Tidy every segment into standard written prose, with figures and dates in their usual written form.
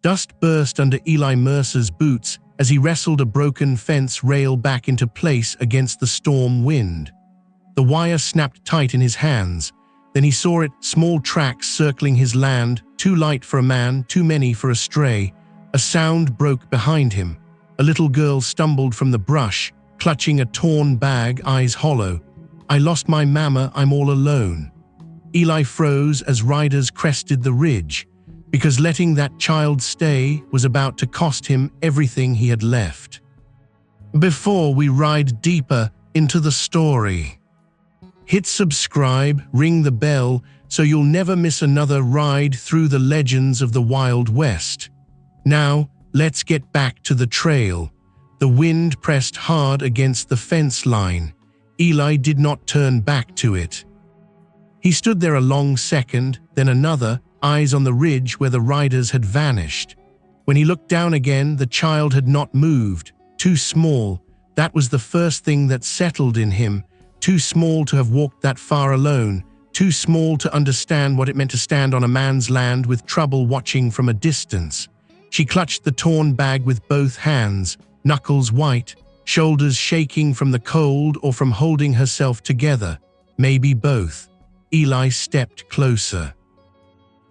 Dust burst under Eli Mercer's boots as he wrestled a broken fence rail back into place against the storm wind. The wire snapped tight in his hands. Then he saw it, small tracks circling his land, too light for a man, too many for a stray. A sound broke behind him. A little girl stumbled from the brush, clutching a torn bag, eyes hollow. "I lost my mama, I'm all alone." Eli froze as riders crested the ridge, because letting that child stay was about to cost him everything he had left. Before we ride deeper into the story, hit subscribe, ring the bell, so you'll never miss another ride through the legends of the Wild West. Now, let's get back to the trail. The wind pressed hard against the fence line. Eli did not turn back to it. He stood there a long second, then another, eyes on the ridge where the riders had vanished. When he looked down again, the child had not moved. Too small, that was the first thing that settled in him. Too small to have walked that far alone. Too small to understand what it meant to stand on a man's land with trouble watching from a distance. She clutched the torn bag with both hands, knuckles white, shoulders shaking from the cold or from holding herself together. Maybe both. Eli stepped closer.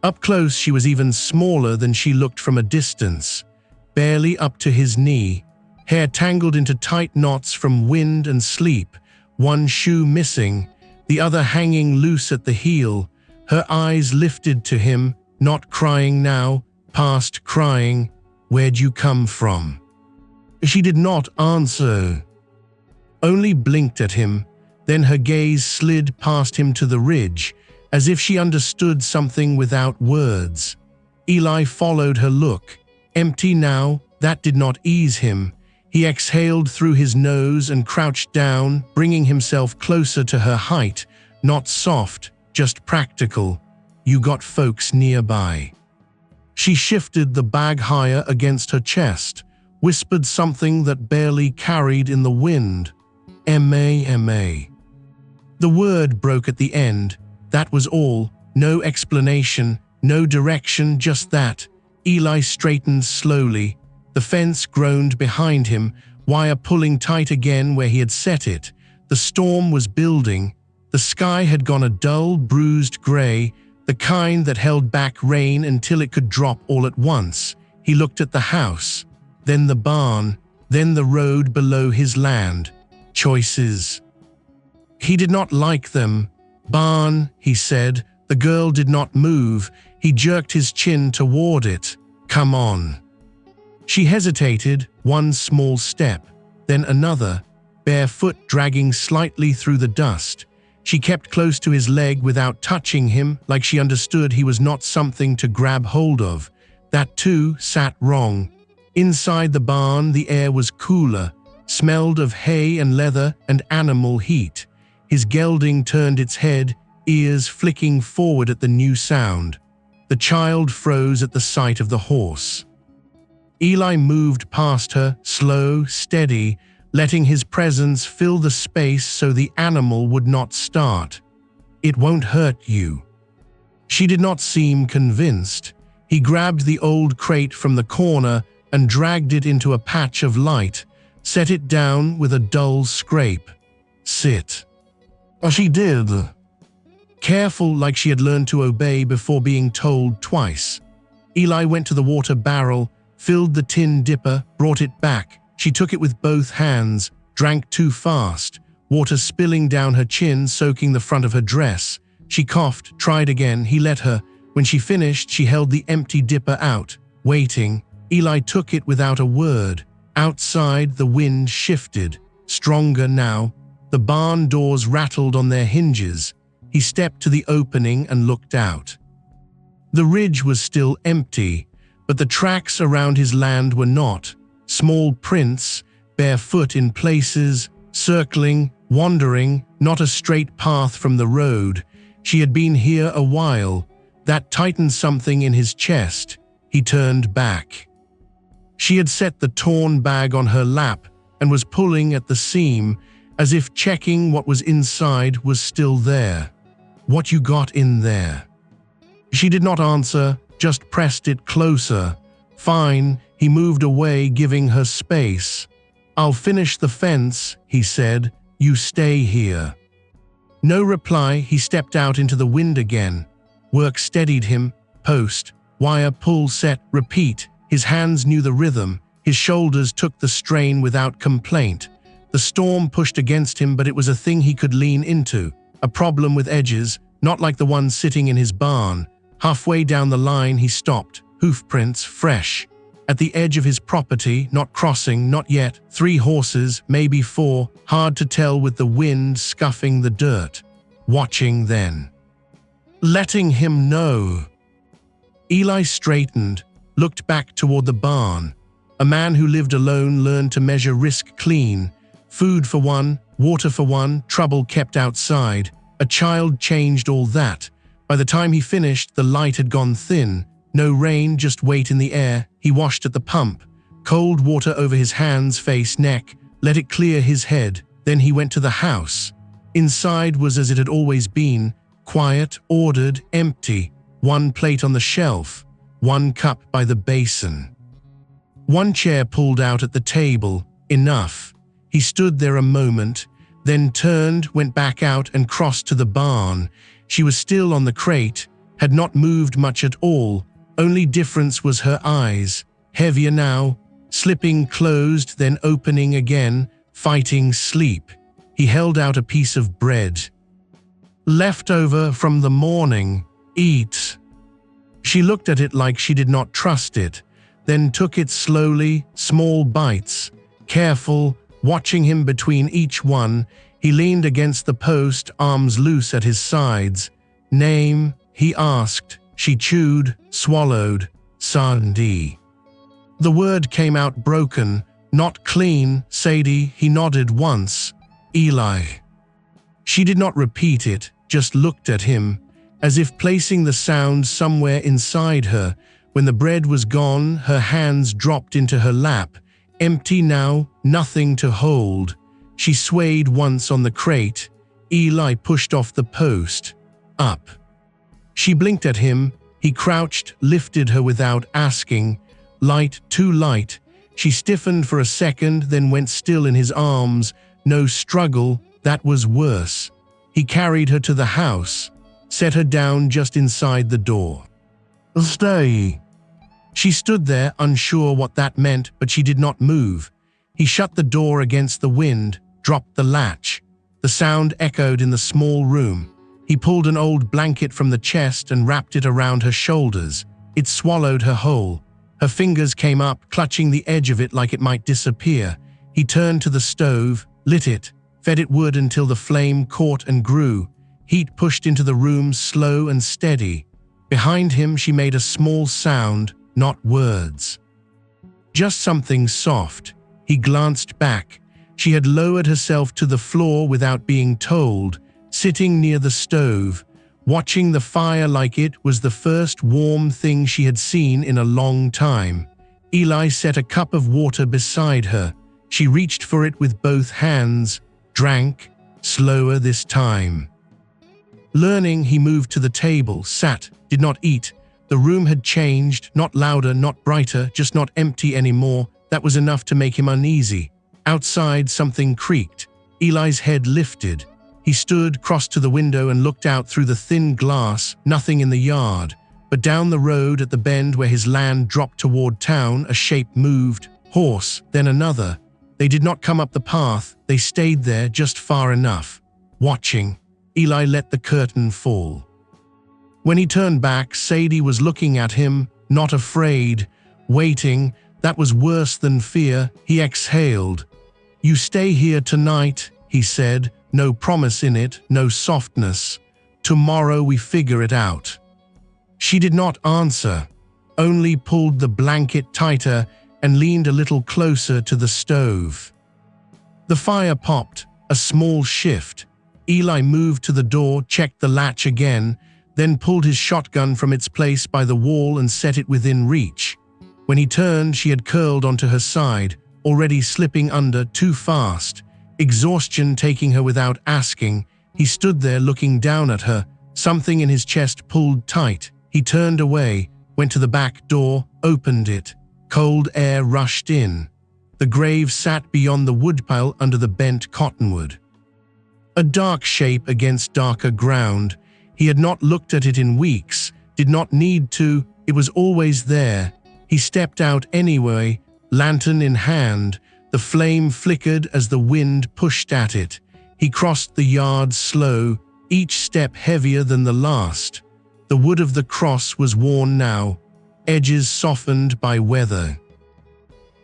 Up close, she was even smaller than she looked from a distance, barely up to his knee, hair tangled into tight knots from wind and sleep, one shoe missing, the other hanging loose at the heel. Her eyes lifted to him, not crying now, past crying. "Where'd you come from?" She did not answer, only blinked at him. Then her gaze slid past him to the ridge, as if she understood something without words. Eli followed her look. Empty now, that did not ease him. He exhaled through his nose and crouched down, bringing himself closer to her height, not soft, just practical. "You got folks nearby." She shifted the bag higher against her chest, whispered something that barely carried in the wind. "M.A. The word broke at the end. That was all. No explanation, no direction, just that. Eli straightened slowly. The fence groaned behind him, wire pulling tight again where he had set it. The storm was building. The sky had gone a dull, bruised gray, the kind that held back rain until it could drop all at once. He looked at the house, then the barn, then the road below his land. Choices. He did not like them. "Barn," he said. The girl did not move. He jerked his chin toward it. "Come on." She hesitated, one small step, then another, barefoot dragging slightly through the dust. She kept close to his leg without touching him, like she understood he was not something to grab hold of. That too sat wrong. Inside the barn, the air was cooler, smelled of hay and leather and animal heat. His gelding turned its head, ears flicking forward at the new sound. The child froze at the sight of the horse. Eli moved past her, slow, steady, letting his presence fill the space so the animal would not start. "It won't hurt you." She did not seem convinced. He grabbed the old crate from the corner and dragged it into a patch of light, set it down with a dull scrape. "Sit." She did. Careful, like she had learned to obey before being told twice. Eli went to the water barrel, filled the tin dipper, brought it back. She took it with both hands, drank too fast, water spilling down her chin, soaking the front of her dress. She coughed, tried again. He let her. When she finished, she held the empty dipper out, waiting. Eli took it without a word. Outside, the wind shifted, stronger now. The barn doors rattled on their hinges. He stepped to the opening and looked out. The ridge was still empty, but the tracks around his land were not. Small prints, barefoot in places, circling, wandering, not a straight path from the road. She had been here a while. That tightened something in his chest. He turned back. She had set the torn bag on her lap and was pulling at the seam, as if checking what was inside was still there. "What you got in there?" She did not answer, just pressed it closer, Fine, he moved away, giving her space. I'll finish the fence, he said. You stay here. No reply, he stepped out into the wind again. Work steadied him. Post, wire, pull, set, repeat. His hands knew the rhythm. His shoulders took the strain without complaint. The storm pushed against him, but it was a thing he could lean into. A problem with edges, not like the one sitting in his barn. Halfway down the line he stopped, hoofprints fresh. At the edge of his property, not crossing, not yet. 3 horses, maybe 4, hard to tell with the wind scuffing the dirt. Watching then. Letting him know. Eli straightened, looked back toward the barn. A man who lived alone learned to measure risk clean. Food for one, water for one, trouble kept outside. A child changed all that. By the time he finished, the light had gone thin. No rain, just weight in the air. He washed at the pump. Cold water over his hands, face, neck. Let it clear his head. Then he went to the house. Inside was as it had always been. Quiet, ordered, empty. 1 plate on the shelf. 1 cup by the basin. 1 chair pulled out at the table. Enough. He stood there a moment, then turned, went back out and crossed to the barn. She was still on the crate, had not moved much at all. Only difference was her eyes, heavier now, slipping closed, then opening again, fighting sleep. He held out a piece of bread. Leftover from the morning. Eat. She looked at it like she did not trust it, then took it slowly, small bites, careful, watching him between each one. He leaned against the post, arms loose at his sides. Name, he asked. She chewed, swallowed. Sadie. The word came out broken, not clean. Sadie, he nodded once. Eli. She did not repeat it, just looked at him, as if placing the sound somewhere inside her. When the bread was gone, her hands dropped into her lap. Empty now, nothing to hold. She swayed once on the crate. Eli pushed off the post. Up. She blinked at him. He crouched, lifted her without asking. Light, too light. She stiffened for a second, then went still in his arms. No struggle, that was worse. He carried her to the house, set her down just inside the door. Stay. She stood there, unsure what that meant, but she did not move. He shut the door against the wind, dropped the latch. The sound echoed in the small room. He pulled an old blanket from the chest and wrapped it around her shoulders. It swallowed her whole. Her fingers came up, clutching the edge of it like it might disappear. He turned to the stove, lit it, fed it wood until the flame caught and grew. Heat pushed into the room, slow and steady. Behind him, she made a small sound, not words. Just something soft. He glanced back. She had lowered herself to the floor without being told, sitting near the stove, watching the fire like it was the first warm thing she had seen in a long time. Eli set a cup of water beside her. She reached for it with both hands, drank, slower this time. Learning, he moved to the table, sat, did not eat. The room had changed, not louder, not brighter, just not empty anymore. That was enough to make him uneasy. Outside, something creaked. Eli's head lifted. He stood, crossed to the window and looked out through the thin glass, nothing in the yard. But down the road at the bend where his land dropped toward town, a shape moved. Horse, then another. They did not come up the path, they stayed there just far enough. Watching. Eli let the curtain fall. When he turned back, Sadie was looking at him, not afraid, waiting. That was worse than fear. He exhaled. You stay here tonight, he said. No promise in it, no softness. Tomorrow we figure it out. She did not answer, only pulled the blanket tighter and leaned a little closer to the stove. The fire popped, a small shift. Eli moved to the door, checked the latch again, then pulled his shotgun from its place by the wall and set it within reach. When he turned, she had curled onto her side, already slipping under too fast. Exhaustion taking her without asking. He stood there looking down at her. Something in his chest pulled tight. He turned away, went to the back door, opened it. Cold air rushed in. The grave sat beyond the woodpile under the bent cottonwood. A dark shape against darker ground. He had not looked at it in weeks, did not need to, it was always there. He stepped out anyway, lantern in hand. The flame flickered as the wind pushed at it. He crossed the yard slow, each step heavier than the last. The wood of the cross was worn now, edges softened by weather.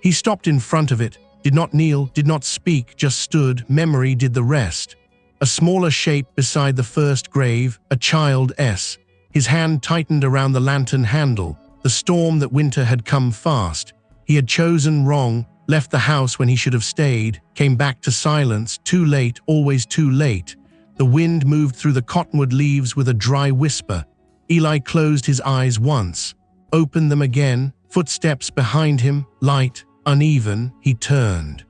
He stopped in front of it, did not kneel, did not speak, just stood. Memory did the rest. A smaller shape beside the first grave, a child S. His hand tightened around the lantern handle. The storm that winter had come fast. He had chosen wrong, left the house when he should have stayed, came back to silence, too late, always too late. The wind moved through the cottonwood leaves with a dry whisper. Eli closed his eyes once, opened them again, footsteps behind him, light, uneven. He turned.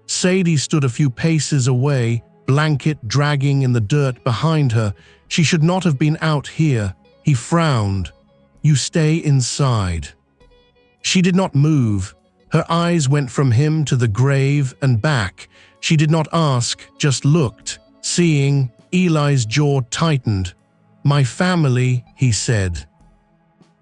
Sadie stood a few paces away, blanket dragging in the dirt behind her. She should not have been out here. He frowned. You stay inside. She did not move. Her eyes went from him to the grave and back. She did not ask, just looked. Seeing, Eli's jaw tightened. My family, he said.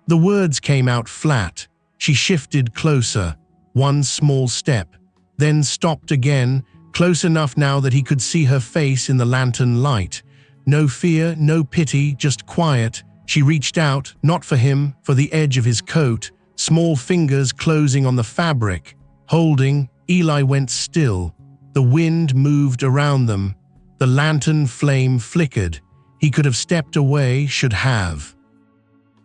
The words came out flat. She shifted closer. One small step. Then stopped again, close enough now that he could see her face in the lantern light. No fear, no pity, just quiet. She reached out, not for him, for the edge of his coat, small fingers closing on the fabric. Holding, Eli went still. The wind moved around them. The lantern flame flickered. He could have stepped away, should have.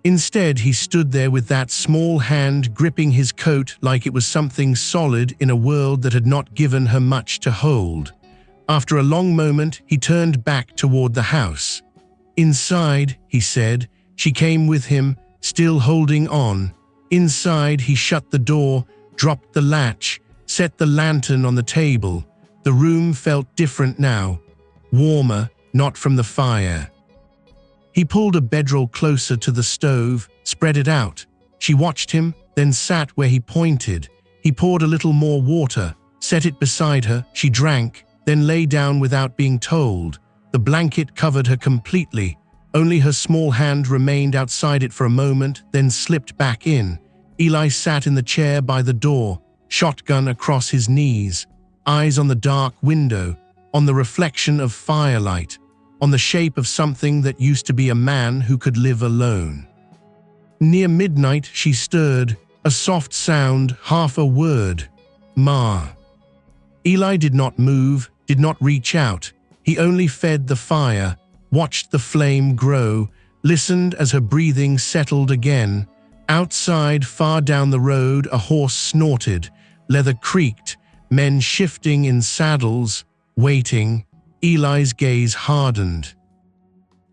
Instead, he stood there with that small hand gripping his coat like it was something solid in a world that had not given her much to hold. After a long moment, he turned back toward the house. Inside, he said. She came with him, still holding on. Inside, he shut the door, dropped the latch, set the lantern on the table. The room felt different now. Warmer, not from the fire. He pulled a bedroll closer to the stove, spread it out. She watched him, then sat where he pointed. He poured a little more water, set it beside her. She drank, then lay down without being told. The blanket covered her completely. Only her small hand remained outside it for a moment, then slipped back in. Eli sat in the chair by the door, shotgun across his knees, eyes on the dark window, on the reflection of firelight, on the shape of something that used to be a man who could live alone. Near midnight, she stirred, a soft sound, half a word. Ma. Eli did not move, did not reach out. He only fed the fire, watched the flame grow, listened as her breathing settled again. Outside, far down the road, a horse snorted, leather creaked, men shifting in saddles, waiting. Eli's gaze hardened.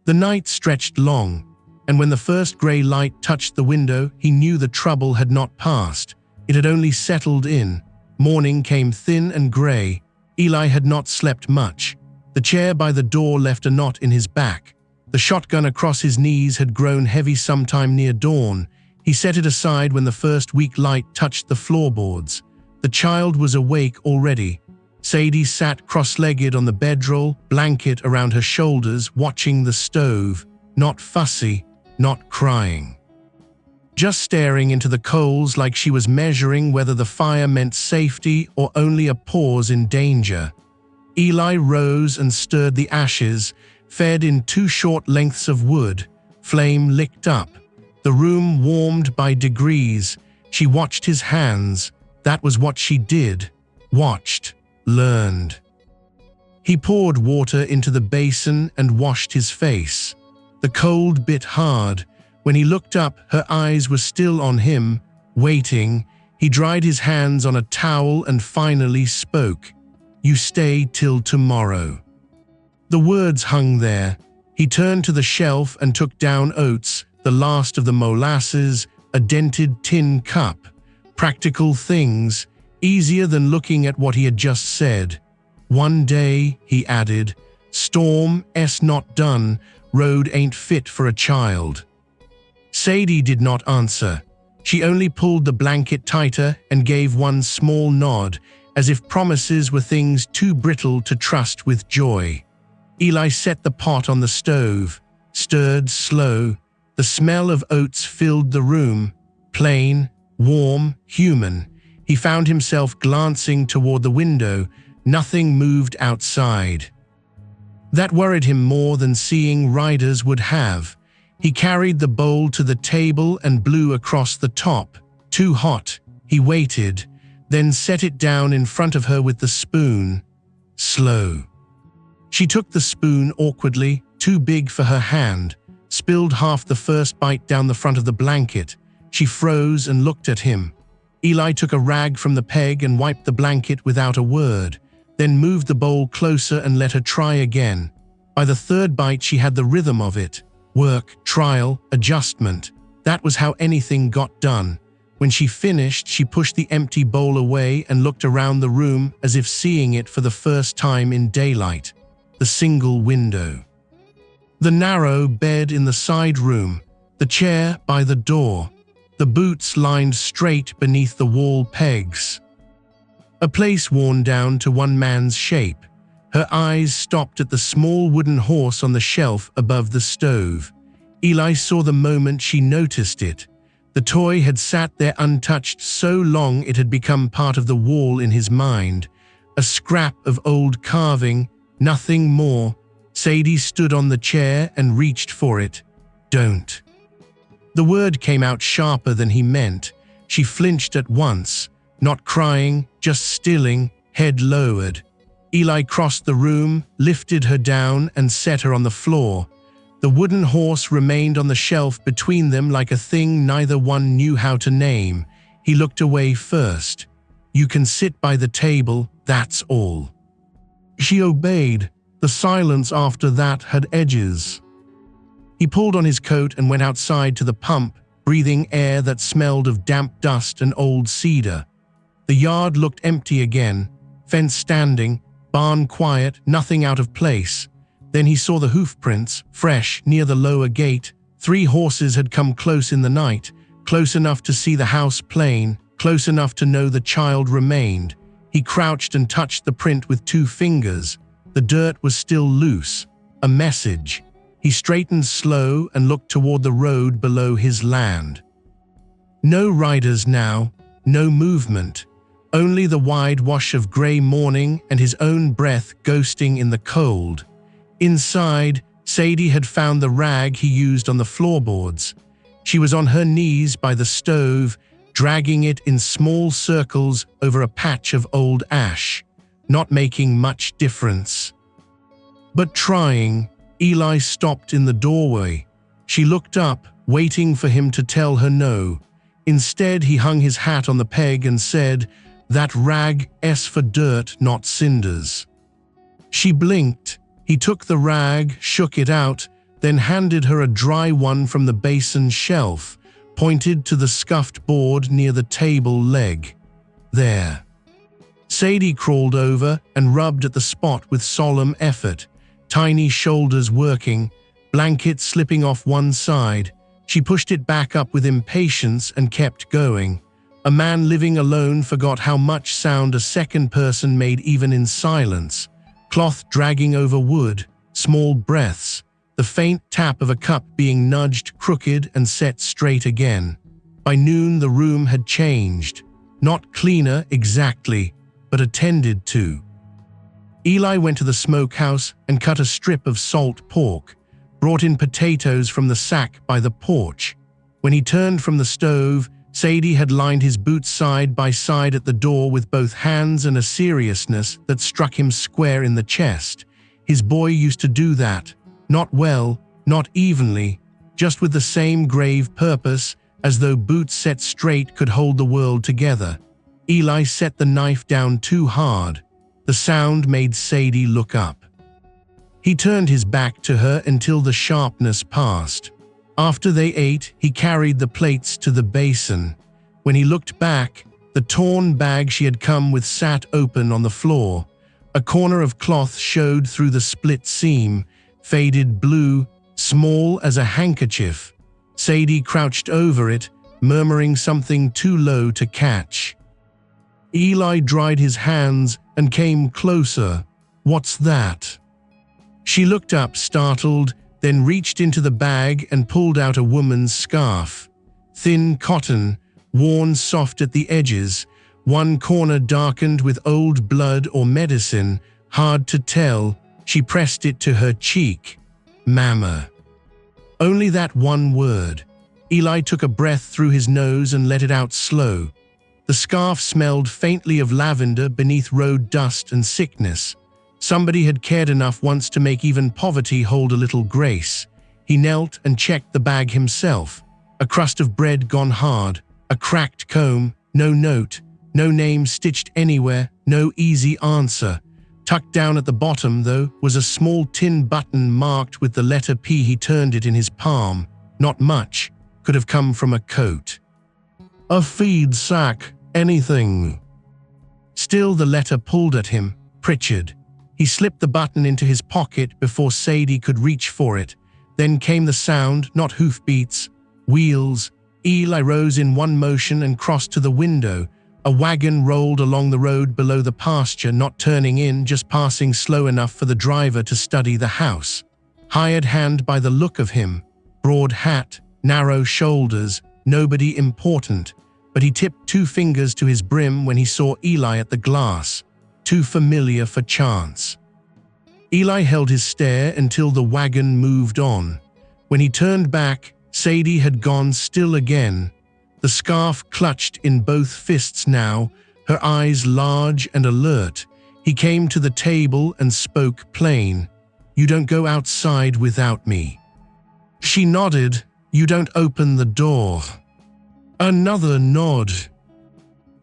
The night stretched long, and when the first grey light touched the window, he knew the trouble had not passed. It had only settled in. Morning came thin and grey. Eli had not slept much. The chair by the door left a knot in his back. The shotgun across his knees had grown heavy sometime near dawn. He set it aside when the first weak light touched the floorboards. The child was awake already. Sadie sat cross-legged on the bedroll, blanket around her shoulders, watching the stove, not fussy, not crying. Just staring into the coals like she was measuring whether the fire meant safety or only a pause in danger. Eli rose and stirred the ashes, fed in 2 short lengths of wood. Flame licked up. The room warmed by degrees. She watched his hands. That was what she did. Watched. Learned. He poured water into the basin and washed his face. The cold bit hard. When he looked up, her eyes were still on him, waiting. He dried his hands on a towel and finally spoke. You stay till tomorrow. The words hung there. He turned to the shelf and took down oats, the last of the molasses, a dented tin cup. Practical things. Easier than looking at what he had just said. One day, he added, storm s not done, road ain't fit for a child. Sadie did not answer. She only pulled the blanket tighter and gave one small nod, as if promises were things too brittle to trust with joy. Eli set the pot on the stove, stirred slow. The smell of oats filled the room, plain, warm, human. He found himself glancing toward the window. Nothing moved outside. That worried him more than seeing riders would have. He carried the bowl to the table and blew across the top. Too hot. He waited, then set it down in front of her with the spoon. Slow. She took the spoon awkwardly, too big for her hand, spilled half the first bite down the front of the blanket. She froze and looked at him. Eli took a rag from the peg and wiped the blanket without a word, then moved the bowl closer and let her try again. By the third bite she had the rhythm of it. Work, trial, adjustment. That was how anything got done. When she finished, she pushed the empty bowl away and looked around the room as if seeing it for the first time in daylight. The single window. The narrow bed in the side room. The chair by the door. The boots lined straight beneath the wall pegs. A place worn down to one man's shape. Her eyes stopped at the small wooden horse on the shelf above the stove. Eli saw the moment she noticed it. The toy had sat there untouched so long it had become part of the wall in his mind. A scrap of old carving, nothing more. Sadie stood on the chair and reached for it. Don't. The word came out sharper than he meant. She flinched at once, not crying, just stilling, head lowered. Eli crossed the room, lifted her down, and set her on the floor. The wooden horse remained on the shelf between them like a thing neither one knew how to name. He looked away first. You can sit by the table, that's all. She obeyed. The silence after that had edges. He pulled on his coat and went outside to the pump, breathing air that smelled of damp dust and old cedar. The yard looked empty again, fence standing, barn quiet, nothing out of place. Then he saw the hoof prints, fresh, near the lower gate. 3 horses had come close in the night, close enough to see the house plain, close enough to know the child remained. He crouched and touched the print with 2 fingers. The dirt was still loose. A message. He straightened slow and looked toward the road below his land. No riders now, no movement. Only the wide wash of grey morning and his own breath ghosting in the cold. Inside, Sadie had found the rag he used on the floorboards. She was on her knees by the stove, dragging it in small circles over a patch of old ash, not making much difference. But trying. Eli stopped in the doorway. She looked up, waiting for him to tell her no. Instead, he hung his hat on the peg and said, "That rag's for dirt, not cinders." She blinked. He took the rag, shook it out, then handed her a dry one from the basin shelf, pointed to the scuffed board near the table leg. There. Sadie crawled over and rubbed at the spot with solemn effort, tiny shoulders working, blanket slipping off one side. She pushed it back up with impatience and kept going. A man living alone forgot how much sound a second person made even in silence. Cloth dragging over wood, small breaths, the faint tap of a cup being nudged crooked and set straight again. By noon the room had changed. Not cleaner exactly, but attended to. Eli went to the smokehouse and cut a strip of salt pork, brought in potatoes from the sack by the porch. When he turned from the stove, Sadie had lined his boots side by side at the door with both hands and a seriousness that struck him square in the chest. His boy used to do that. Not well, not evenly, just with the same grave purpose, as though boots set straight could hold the world together. Eli set the knife down too hard. The sound made Sadie look up. He turned his back to her until the sharpness passed. After they ate, he carried the plates to the basin. When he looked back, the torn bag she had come with sat open on the floor. A corner of cloth showed through the split seam, faded blue, small as a handkerchief. Sadie crouched over it, murmuring something too low to catch. Eli dried his hands and came closer. "What's that?" She looked up, startled, then reached into the bag and pulled out a woman's scarf. Thin cotton, worn soft at the edges, one corner darkened with old blood or medicine, hard to tell. She pressed it to her cheek. "Mama." Only that one word. Eli took a breath through his nose and let it out slow. The scarf smelled faintly of lavender beneath road dust and sickness. Somebody had cared enough once to make even poverty hold a little grace. He knelt and checked the bag himself. A crust of bread gone hard, a cracked comb, no note, no name stitched anywhere, no easy answer. Tucked down at the bottom, though, was a small tin button marked with the letter P. He turned it in his palm. Not much. Could have come from a coat. "A feed sack, anything." Still the letter pulled at him. Pritchard. He slipped the button into his pocket before Sadie could reach for it. Then came the sound, not hoofbeats, wheels. Eli rose in one motion and crossed to the window. A wagon rolled along the road below the pasture, not turning in, just passing slow enough for the driver to study the house. Hired hand by the look of him. Broad hat, narrow shoulders, nobody important. But he tipped 2 fingers to his brim when he saw Eli at the glass. Too familiar for chance. Eli held his stare until the wagon moved on. When he turned back, Sadie had gone still again. The scarf clutched in both fists now, her eyes large and alert. He came to the table and spoke plain. "You don't go outside without me." She nodded. "You don't open the door." Another nod.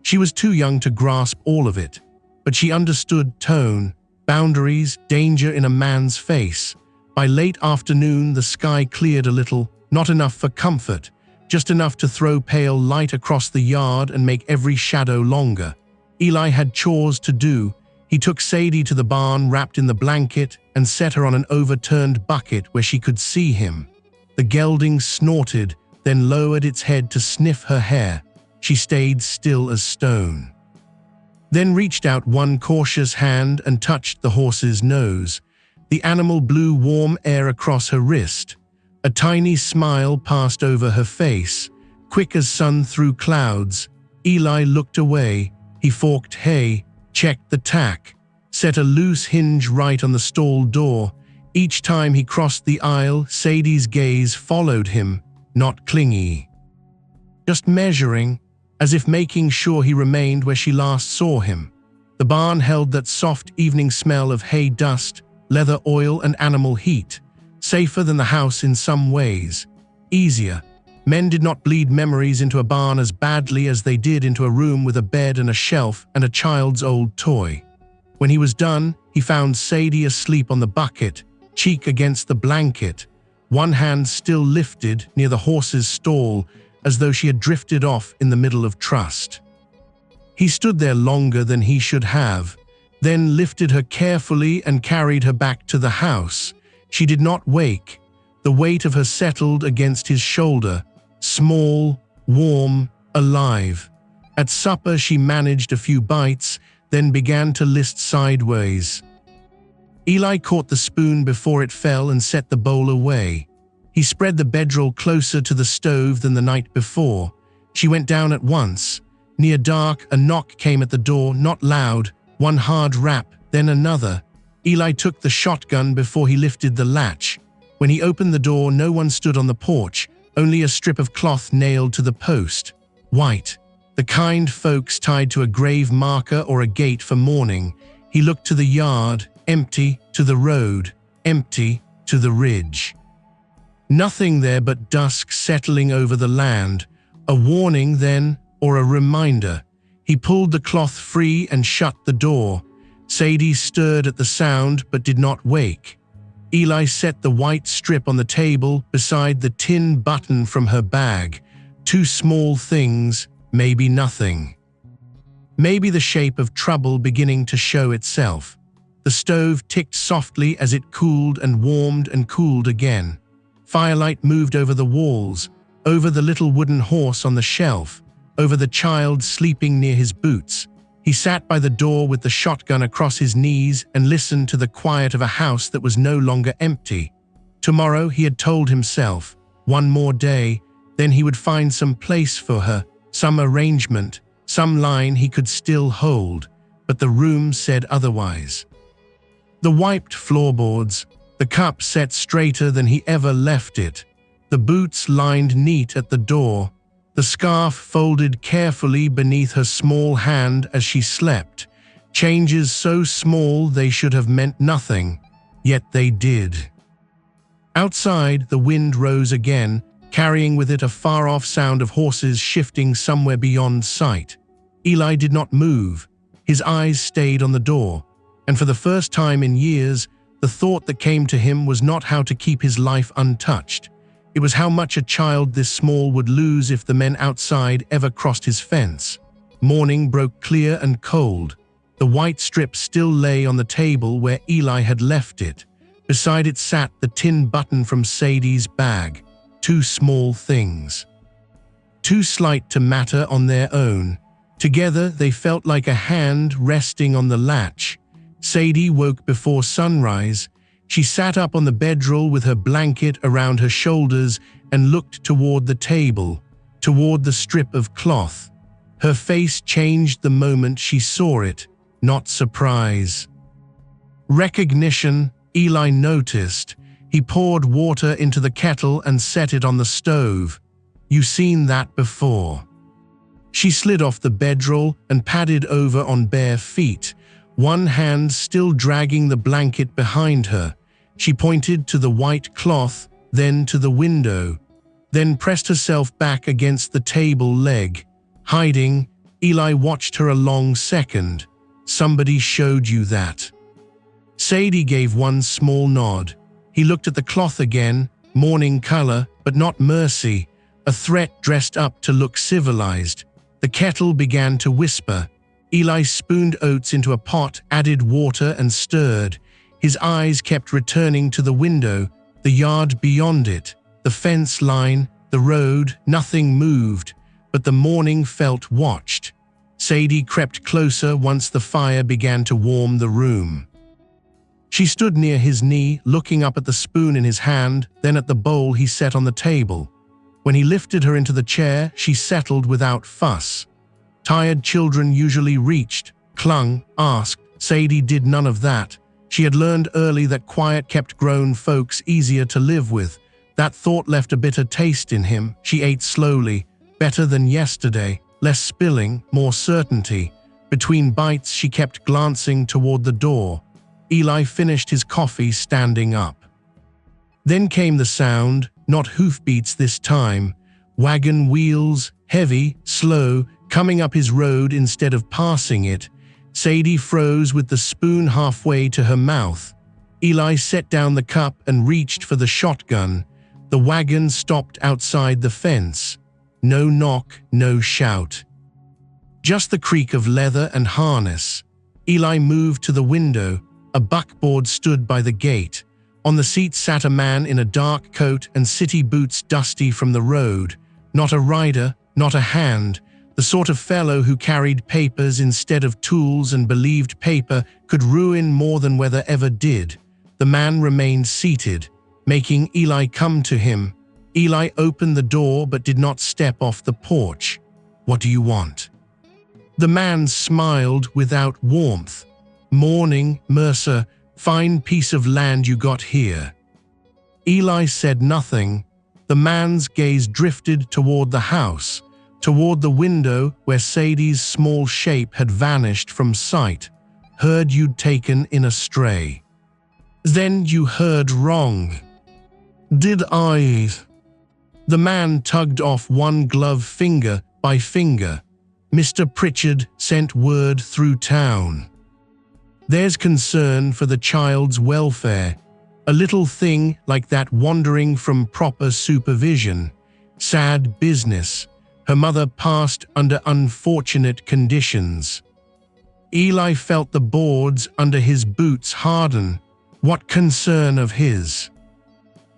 She was too young to grasp all of it, but she understood tone, boundaries, danger in a man's face. By late afternoon, the sky cleared a little, not enough for comfort, just enough to throw pale light across the yard and make every shadow longer. Eli had chores to do. He took Sadie to the barn wrapped in the blanket and set her on an overturned bucket where she could see him. The gelding snorted, then lowered its head to sniff her hair. She stayed still as stone. Then reached out one cautious hand and touched the horse's nose. The animal blew warm air across her wrist. A tiny smile passed over her face, quick as sun through clouds. Eli looked away. He forked hay, checked the tack, set a loose hinge right on the stall door. Each time he crossed the aisle, Sadie's gaze followed him, not clingy. Just measuring, as if making sure he remained where she last saw him. The barn held that soft evening smell of hay dust, leather oil and animal heat. Safer than the house in some ways. Easier. Men did not bleed memories into a barn as badly as they did into a room with a bed and a shelf and a child's old toy. When he was done, he found Sadie asleep on the bucket, cheek against the blanket, one hand still lifted near the horse's stall, as though she had drifted off in the middle of trust. He stood there longer than he should have, then lifted her carefully and carried her back to the house. She did not wake. The weight of her settled against his shoulder, small, warm, alive. At supper she managed a few bites, then began to list sideways. Eli caught the spoon before it fell and set the bowl away. He spread the bedroll closer to the stove than the night before. She went down at once. Near dark, a knock came at the door, not loud, one hard rap, then another. Eli took the shotgun before he lifted the latch. When he opened the door, no one stood on the porch, only a strip of cloth nailed to the post. White. The kind folks tied to a grave marker or a gate for mourning. He looked to the yard, empty, to the road, empty, to the ridge. Nothing there but dusk settling over the land. A warning then, or a reminder. He pulled the cloth free and shut the door. Sadie stirred at the sound but did not wake. Eli set the white strip on the table beside the tin button from her bag. 2 small things, maybe nothing. Maybe the shape of trouble beginning to show itself. The stove ticked softly as it cooled and warmed and cooled again. Firelight moved over the walls. over the little wooden horse on the shelf, over the child sleeping near his boots. He sat by the door with the shotgun across his knees and listened to the quiet of a house that was no longer empty. Tomorrow, he had told himself, one more day, then he would find some place for her, some arrangement, some line he could still hold, but the room said otherwise. The wiped floorboards, the cup set straighter than he ever left it, the boots lined neat at the door, the scarf folded carefully beneath her small hand as she slept, changes so small they should have meant nothing, yet they did. Outside, the wind rose again, carrying with it a far-off sound of horses shifting somewhere beyond sight. Eli did not move. His eyes stayed on the door, and for the first time in years, the thought that came to him was not how to keep his life untouched. It was how much a child this small would lose if the men outside ever crossed his fence. Morning broke clear and cold. The white strip still lay on the table where Eli had left it. Beside it sat the tin button from Sadie's bag. Two small things. Too slight to matter on their own. Together they felt like a hand resting on the latch. Sadie woke before sunrise. She sat up on the bedroll with her blanket around her shoulders and looked toward the table, toward the strip of cloth. Her face changed the moment she saw it, not surprise. Recognition, Eli noticed. He poured water into the kettle and set it on the stove. "You've seen that before." She slid off the bedroll and padded over on bare feet, one hand still dragging the blanket behind her. She pointed to the white cloth, then to the window, then pressed herself back against the table leg. Hiding, Eli watched her a long second. "Somebody showed you that." Sadie gave one small nod. He looked at the cloth again, morning color, but not mercy, a threat dressed up to look civilized. The kettle began to whisper. Eli spooned oats into a pot, added water, and stirred. His eyes kept returning to the window, the yard beyond it, the fence line, the road. Nothing moved, but the morning felt watched. Sadie crept closer once the fire began to warm the room. She stood near his knee, looking up at the spoon in his hand, then at the bowl he set on the table. When he lifted her into the chair, she settled without fuss. Tired children usually reached, clung, asked. Sadie did none of that. She had learned early that quiet kept grown folks easier to live with. That thought left a bitter taste in him. She ate slowly, better than yesterday, less spilling, more certainty. Between bites, she kept glancing toward the door. Eli finished his coffee standing up. Then came the sound, not hoofbeats this time. Wagon wheels, heavy, slow, coming up his road instead of passing it. Sadie froze with the spoon halfway to her mouth. Eli set down the cup and reached for the shotgun. The wagon stopped outside the fence. No knock, no shout. Just the creak of leather and harness. Eli moved to the window. A buckboard stood by the gate. On the seat sat a man in a dark coat and city boots dusty from the road. Not a rider, not a hand. The sort of fellow who carried papers instead of tools and believed paper could ruin more than weather ever did. The man remained seated, making Eli come to him. Eli opened the door but did not step off the porch. "What do you want?" The man smiled without warmth. "Morning, Mercer. Fine piece of land you got here." Eli said nothing. The man's gaze drifted toward the house, toward the window where Sadie's small shape had vanished from sight. "Heard you'd taken in a stray." "Then you heard wrong." "Did I?" The man tugged off one glove finger by finger. "Mr. Pritchard sent word through town. There's concern for the child's welfare. A little thing like that wandering from proper supervision. Sad business. Her mother passed under unfortunate conditions." Eli felt the boards under his boots harden. What concern of his?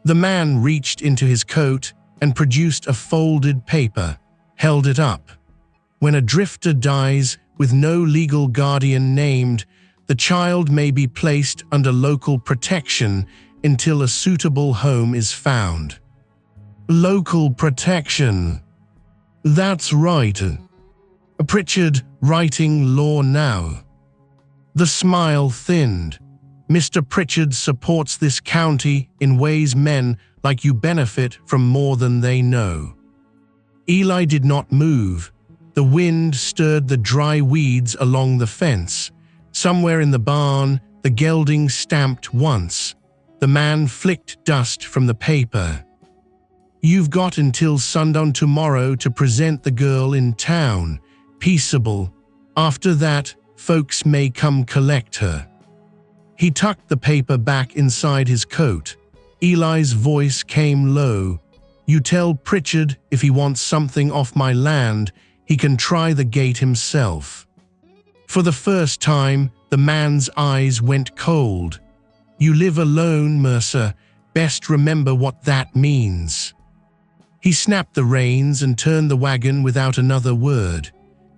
The man reached into his coat, and produced a folded paper, held it up. When a drifter dies with no legal guardian named, the child may be placed under local protection until a suitable home is found. Local protection. That's right. Pritchard, writing law now. The smile thinned. Mr. Pritchard supports this county in ways men like you benefit from more than they know. Eli did not move. The wind stirred the dry weeds along the fence. Somewhere in the barn, the gelding stamped once. The man flicked dust from the paper. You've got until sundown tomorrow to present the girl in town. Peaceable. After that, folks may come collect her. He tucked the paper back inside his coat. Eli's voice came low. You tell Pritchard if he wants something off my land, he can try the gate himself. For the first time, the man's eyes went cold. You live alone, Mercer. Best remember what that means. He snapped the reins and turned the wagon without another word.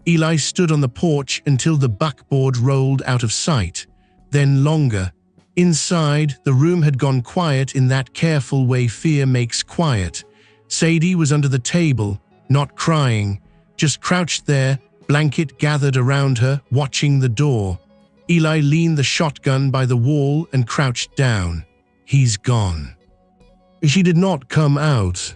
Eli stood on the porch until the buckboard rolled out of sight, then longer. Inside, the room had gone quiet in that careful way fear makes quiet. Sadie was under the table, not crying, just crouched there, blanket gathered around her, watching the door. Eli leaned the shotgun by the wall and crouched down. He's gone. She did not come out.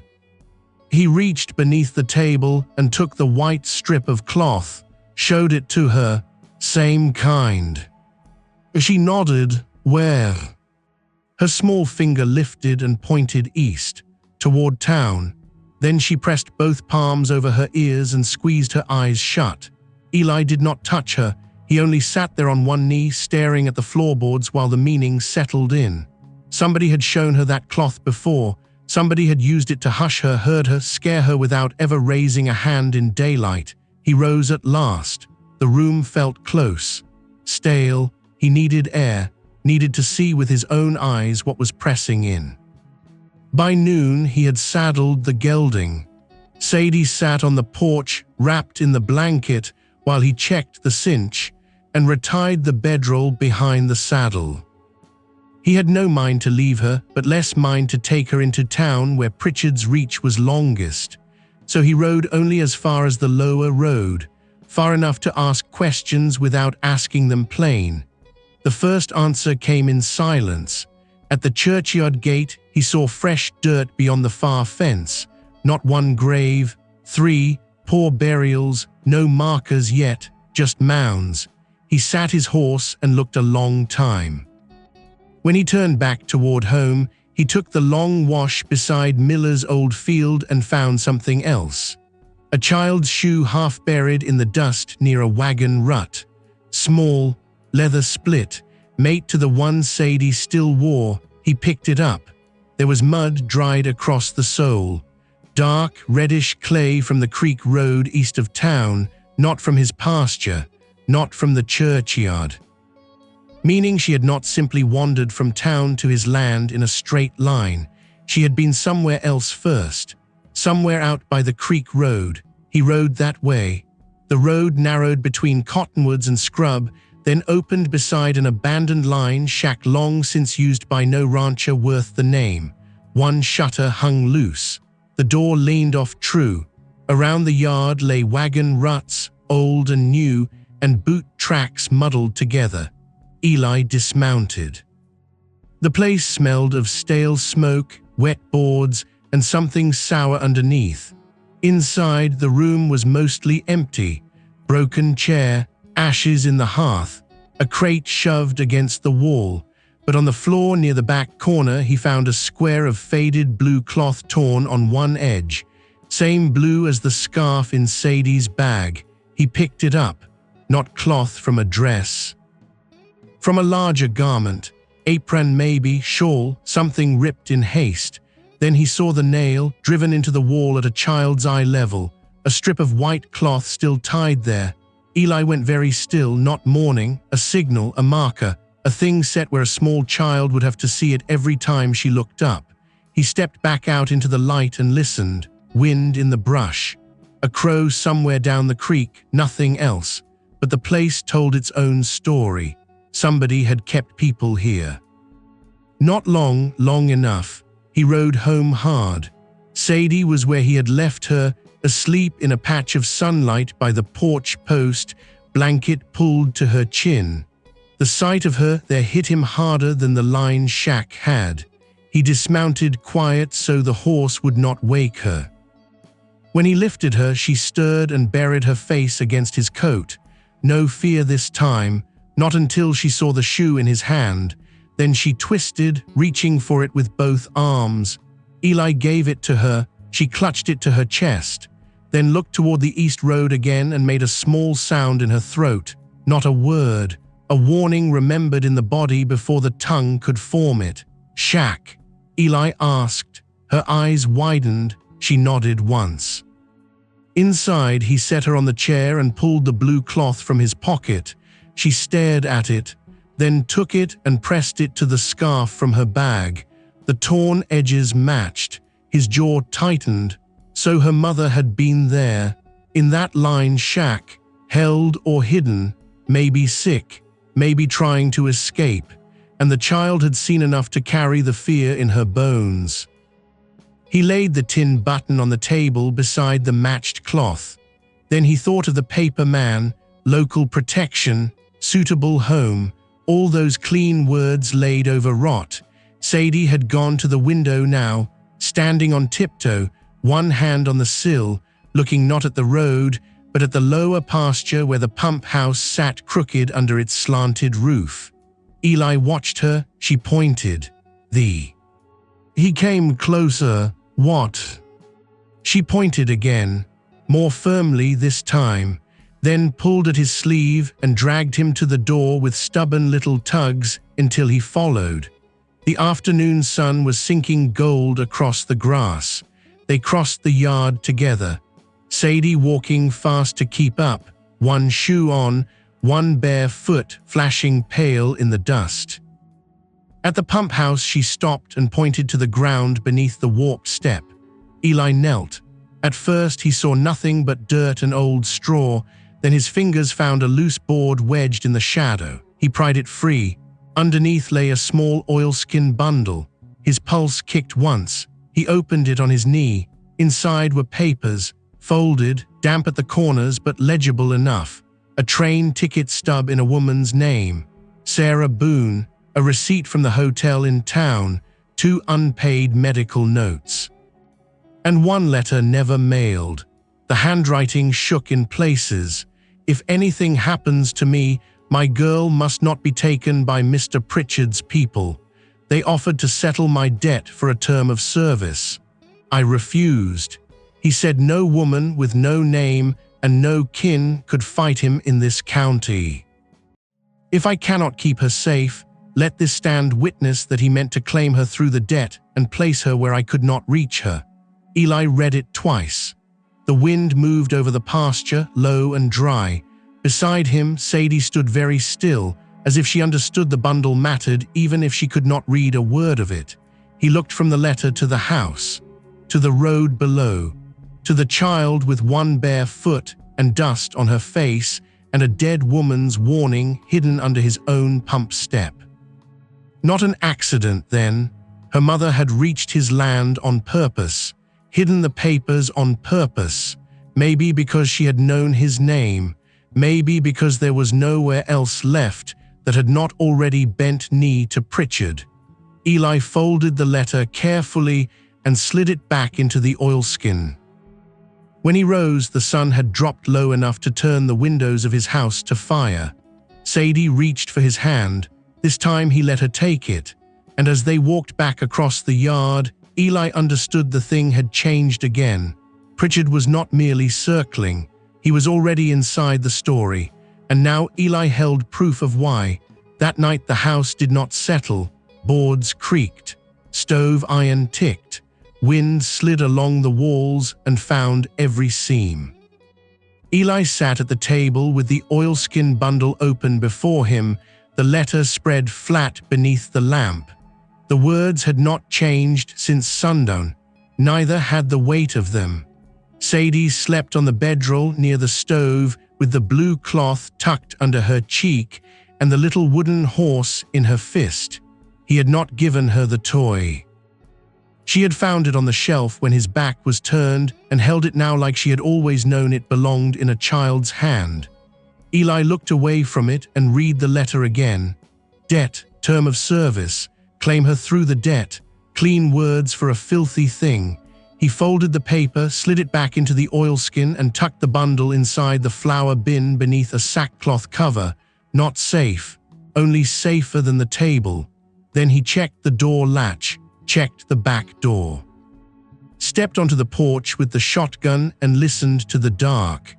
He reached beneath the table and took the white strip of cloth, showed it to her. Same kind. She nodded. Where? Her small finger lifted and pointed east, toward town. Then she pressed both palms over her ears and squeezed her eyes shut. Eli did not touch her. He only sat there on one knee, staring at the floorboards while the meaning settled in. Somebody had shown her that cloth before. Somebody had used it to hush her, heard her, scare her without ever raising a hand in daylight. He rose at last. The room felt close, stale. He needed air, needed to see with his own eyes what was pressing in. By noon, he had saddled the gelding. Sadie sat on the porch, wrapped in the blanket, while he checked the cinch and retied the bedroll behind the saddle. He had no mind to leave her, but less mind to take her into town where Pritchard's reach was longest. So he rode only as far as the lower road, far enough to ask questions without asking them plain. The first answer came in silence. At the churchyard gate, he saw fresh dirt beyond the far fence. Not one grave, 3 poor burials, no markers yet, just mounds. He sat his horse and looked a long time. When he turned back toward home, he took the long wash beside Miller's old field and found something else. A child's shoe half buried in the dust near a wagon rut. Small, leather split, mate to the one Sadie still wore. He picked it up. There was mud dried across the sole. Dark, reddish clay from the creek road east of town, not from his pasture, not from the churchyard. Meaning she had not simply wandered from town to his land in a straight line. She had been somewhere else first, somewhere out by the creek road. He rode that way. The road narrowed between cottonwoods and scrub, then opened beside an abandoned line shack long since used by no rancher worth the name. One shutter hung loose. The door leaned off true. Around the yard lay wagon ruts, old and new, and boot tracks muddled together. Eli dismounted. The place smelled of stale smoke, wet boards, and something sour underneath. Inside, the room was mostly empty. Broken chair, ashes in the hearth, a crate shoved against the wall. But on the floor near the back corner, he found a square of faded blue cloth torn on one edge. Same blue as the scarf in Sadie's bag. He picked it up. Not cloth from a dress. From a larger garment, apron maybe, shawl, something ripped in haste. Then he saw the nail, driven into the wall at a child's eye level, a strip of white cloth still tied there. Eli went very still, not mourning, a signal, a marker, a thing set where a small child would have to see it every time she looked up. He stepped back out into the light and listened. Wind in the brush. A crow somewhere down the creek, nothing else. But the place told its own story. Somebody had kept people here. Not long enough. He rode home hard. Sadie was where he had left her, asleep in a patch of sunlight by the porch post, blanket pulled to her chin. The sight of her there hit him harder than the line shack had. He dismounted quiet so the horse would not wake her. When he lifted her, she stirred and buried her face against his coat. No fear this time, not until she saw the shoe in his hand. Then she twisted, reaching for it with both arms. Eli gave it to her. She clutched it to her chest, then looked toward the east road again and made a small sound in her throat. Not a word, a warning remembered in the body before the tongue could form it. "Shack?" Eli asked. Her eyes widened. She nodded once. Inside, he set her on the chair and pulled the blue cloth from his pocket. She stared at it, then took it and pressed it to the scarf from her bag. The torn edges matched. His jaw tightened. So her mother had been there, in that line shack, held or hidden, maybe sick, maybe trying to escape, and the child had seen enough to carry the fear in her bones. He laid the tin button on the table beside the matched cloth. Then he thought of the paper man, local protection, suitable home, all those clean words laid over rot. Sadie had gone to the window now, standing on tiptoe, one hand on the sill, looking not at the road, but at the lower pasture where the pump house sat crooked under its slanted roof. Eli watched her. She pointed. He came closer. What? She pointed again, more firmly this time, then pulled at his sleeve and dragged him to the door with stubborn little tugs until he followed. The afternoon sun was sinking gold across the grass. They crossed the yard together, Sadie walking fast to keep up, one shoe on, one bare foot flashing pale in the dust. At the pump house she stopped and pointed to the ground beneath the warped step. Eli knelt. At first he saw nothing but dirt and old straw, then his fingers found a loose board wedged in the shadow. He pried it free. Underneath lay a small oilskin bundle. His pulse kicked once. He opened it on his knee. Inside were papers, folded, damp at the corners but legible enough. A train ticket stub in a woman's name. Sarah Boone, a receipt from the hotel in town, 2 unpaid medical notes. And one letter never mailed. The handwriting shook in places. If anything happens to me, my girl must not be taken by Mr. Pritchard's people. They offered to settle my debt for a term of service. I refused. He said no woman with no name and no kin could fight him in this county. If I cannot keep her safe, let this stand witness that he meant to claim her through the debt and place her where I could not reach her. Eli read it twice. The wind moved over the pasture, low and dry. Beside him, Sadie stood very still, as if she understood the bundle mattered even if she could not read a word of it. He looked from the letter to the house, to the road below, to the child with one bare foot and dust on her face and a dead woman's warning hidden under his own pump step. Not an accident, then. Her mother had reached his land on purpose, hidden the papers on purpose, maybe because she had known his name, maybe because there was nowhere else left that had not already bent knee to Pritchard. Eli folded the letter carefully and slid it back into the oilskin. When he rose, the sun had dropped low enough to turn the windows of his house to fire. Sadie reached for his hand. This time he let her take it, and as they walked back across the yard, Eli understood the thing had changed again. Pritchard was not merely circling. He was already inside the story, and now Eli held proof of why. That night the house did not settle. Boards creaked. Stove iron ticked. Wind slid along the walls and found every seam. Eli sat at the table with the oilskin bundle open before him, the letter spread flat beneath the lamp. The words had not changed since sundown, neither had the weight of them. Sadie slept on the bedroll near the stove with the blue cloth tucked under her cheek and the little wooden horse in her fist. He had not given her the toy. She had found it on the shelf when his back was turned and held it now like she had always known it belonged in a child's hand. Eli looked away from it and read the letter again. Debt, term of service, claim her through the debt, clean words for a filthy thing. He folded the paper, slid it back into the oilskin and tucked the bundle inside the flour bin beneath a sackcloth cover. Not safe, only safer than the table. Then he checked the door latch, checked the back door. Stepped onto the porch with the shotgun and listened to the dark.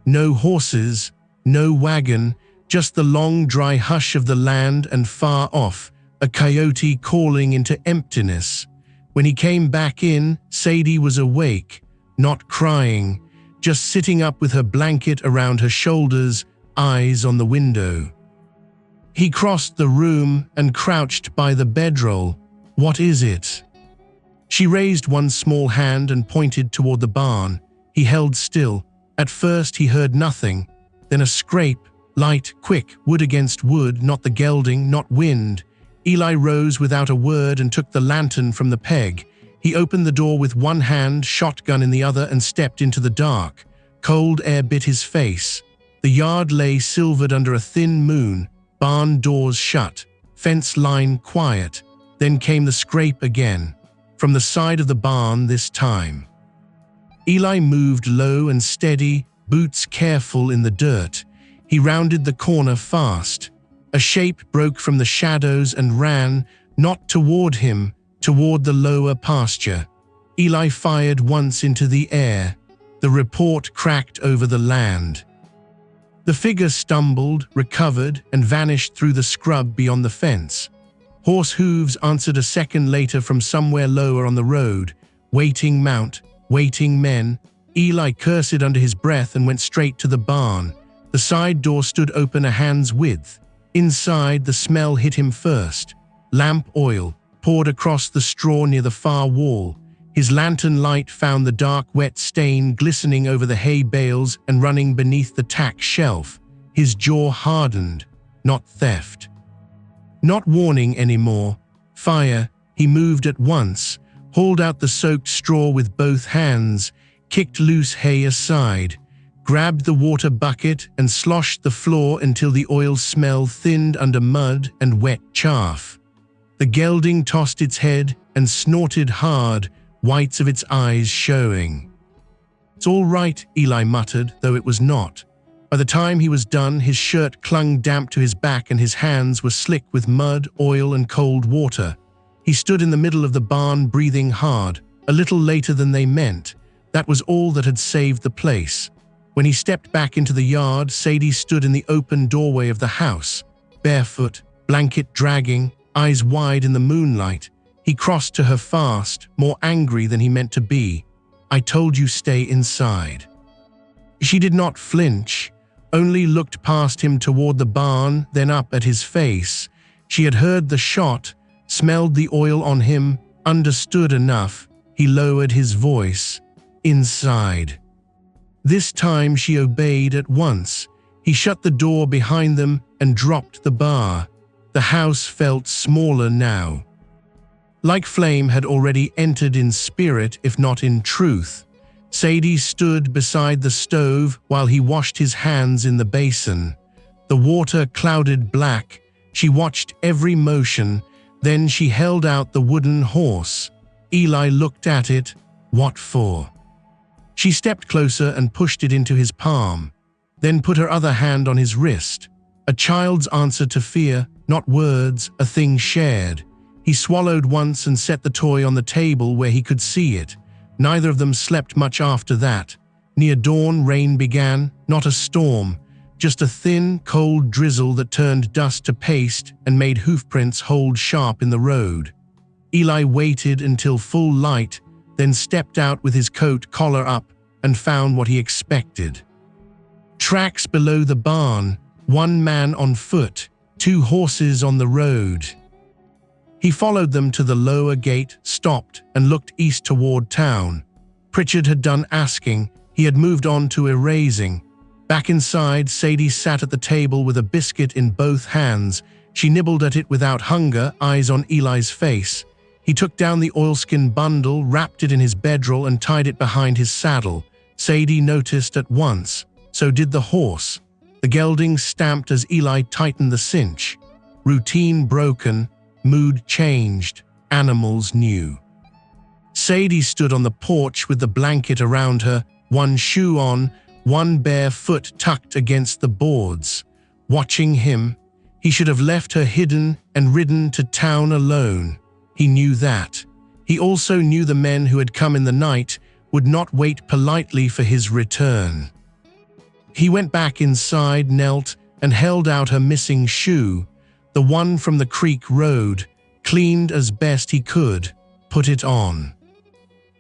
No horses, no wagon, just the long dry hush of the land and far off, a coyote calling into emptiness. When he came back in, Sadie was awake, not crying, just sitting up with her blanket around her shoulders, eyes on the window. He crossed the room and crouched by the bedroll. What is it? She raised one small hand and pointed toward the barn. He held still. At first he heard nothing, then a scrape, light, quick, wood against wood, not the gelding, not wind. Eli rose without a word and took the lantern from the peg. He opened the door with one hand, shotgun in the other, and stepped into the dark. Cold air bit his face. The yard lay silvered under a thin moon, barn doors shut, fence line quiet. Then came the scrape again, from the side of the barn this time. Eli moved low and steady, boots careful in the dirt. He rounded the corner fast. A shape broke from the shadows and ran, not toward him, toward the lower pasture. Eli fired once into the air. The report cracked over the land. The figure stumbled, recovered, and vanished through the scrub beyond the fence. Horse hooves answered a second later from somewhere lower on the road. Waiting mount, waiting men. Eli cursed under his breath and went straight to the barn. The side door stood open a hand's width. Inside, the smell hit him first. Lamp oil poured across the straw near the far wall. His lantern light found the dark, wet stain glistening over the hay bales and running beneath the tack shelf. His jaw hardened. Not theft. Not warning anymore. Fire. He moved at once, hauled out the soaked straw with both hands, kicked loose hay aside, grabbed the water bucket and sloshed the floor until the oil smell thinned under mud and wet chaff. The gelding tossed its head and snorted hard, whites of its eyes showing. "It's all right," Eli muttered, though it was not. By the time he was done, his shirt clung damp to his back and his hands were slick with mud, oil, and cold water. He stood in the middle of the barn, breathing hard. A little later than they meant. That was all that had saved the place. When he stepped back into the yard, Sadie stood in the open doorway of the house, barefoot, blanket dragging, eyes wide in the moonlight. He crossed to her fast, more angry than he meant to be. "I told you stay inside." She did not flinch, only looked past him toward the barn, then up at his face. She had heard the shot, smelled the oil on him, understood enough. He lowered his voice. "Inside." This time she obeyed at once. He shut the door behind them and dropped the bar. The house felt smaller now. Like flame had already entered in spirit, if not in truth. Sadie stood beside the stove while he washed his hands in the basin. The water clouded black. She watched every motion. Then she held out the wooden horse. Eli looked at it. What for? She stepped closer and pushed it into his palm, then put her other hand on his wrist. A child's answer to fear, not words, a thing shared. He swallowed once and set the toy on the table where he could see it. Neither of them slept much after that. Near dawn, rain began, not a storm, just a thin, cold drizzle that turned dust to paste and made hoofprints hold sharp in the road. Eli waited until full light, then stepped out with his coat collar up and found what he expected. Tracks below the barn, one man on foot, two horses on the road. He followed them to the lower gate, stopped, and looked east toward town. Pritchard had done asking. He had moved on to erasing. Back inside, Sadie sat at the table with a biscuit in both hands. She nibbled at it without hunger, eyes on Eli's face. He took down the oilskin bundle, wrapped it in his bedroll, and tied it behind his saddle. Sadie noticed at once. So did the horse. The gelding stamped as Eli tightened the cinch. Routine broken, mood changed, animals knew. Sadie stood on the porch with the blanket around her, one shoe on, one bare foot tucked against the boards. Watching him, he should have left her hidden and ridden to town alone. He knew that. He also knew the men who had come in the night would not wait politely for his return. He went back inside, knelt, and held out her missing shoe, the one from the creek road, cleaned as best he could, put it on.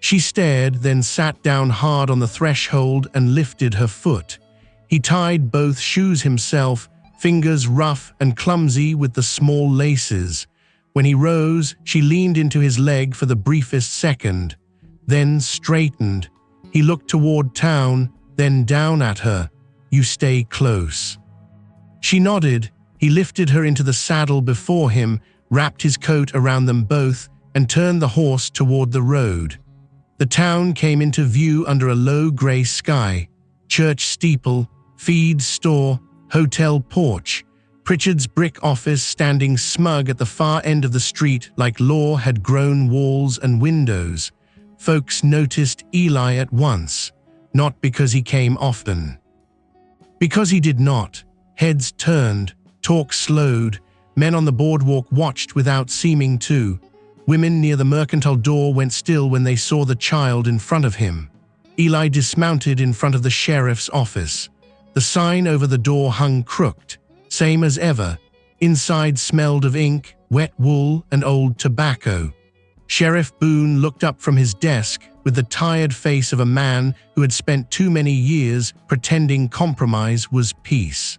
She stared, then sat down hard on the threshold and lifted her foot. He tied both shoes himself, fingers rough and clumsy with the small laces. When he rose, she leaned into his leg for the briefest second, then straightened. He looked toward town, then down at her. "You stay close." She nodded. He lifted her into the saddle before him, wrapped his coat around them both, and turned the horse toward the road. The town came into view under a low gray sky. Church steeple, feed store, hotel porch. Pritchard's brick office standing smug at the far end of the street like law had grown walls and windows. Folks noticed Eli at once, not because he came often. Because he did not. Heads turned, talk slowed, men on the boardwalk watched without seeming to. Women near the mercantile door went still when they saw the child in front of him. Eli dismounted in front of the sheriff's office. The sign over the door hung crooked, same as ever. Inside smelled of ink, wet wool, and old tobacco. Sheriff Boone looked up from his desk with the tired face of a man who had spent too many years pretending compromise was peace.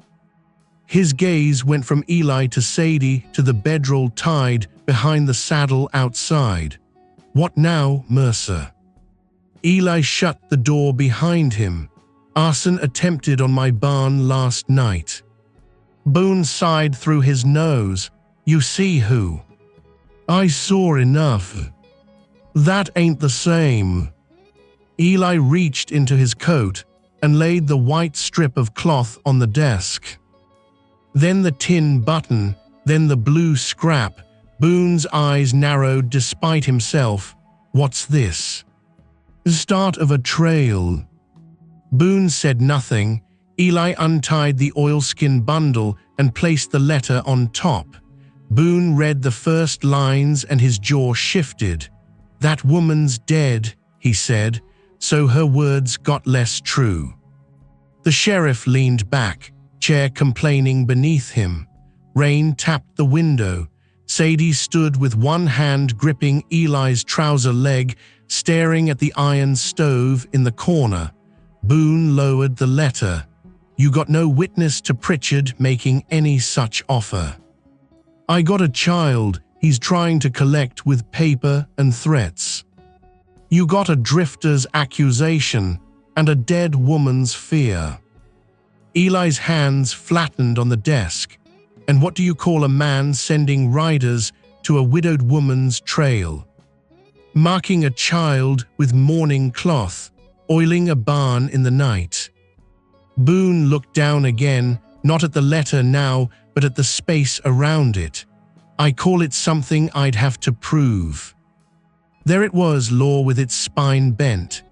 His gaze went from Eli to Sadie to the bedroll tied behind the saddle outside. "What now, Mercer?" Eli shut the door behind him. "Arson attempted on my barn last night." Boone sighed through his nose. "You see who?" "I saw enough." "That ain't the same." Eli reached into his coat and laid the white strip of cloth on the desk. Then the tin button, then the blue scrap. Boone's eyes narrowed despite himself. "What's this?" "Start of a trail." Boone said nothing. Eli untied the oilskin bundle and placed the letter on top. Boone read the first lines and his jaw shifted. "That woman's dead," he said, so her words got less true. The sheriff leaned back, chair complaining beneath him. Rain tapped the window. Sadie stood with one hand gripping Eli's trouser leg, staring at the iron stove in the corner. Boone lowered the letter. "You got no witness to Pritchard making any such offer." "I got a child he's trying to collect with paper and threats." "You got a drifter's accusation and a dead woman's fear." Eli's hands flattened on the desk. "And what do you call a man sending riders to a widowed woman's trail? Marking a child with mourning cloth, oiling a barn in the night." Boone looked down again, not at the letter now, but at the space around it. "I call it something I'd have to prove." There it was, law with its spine bent.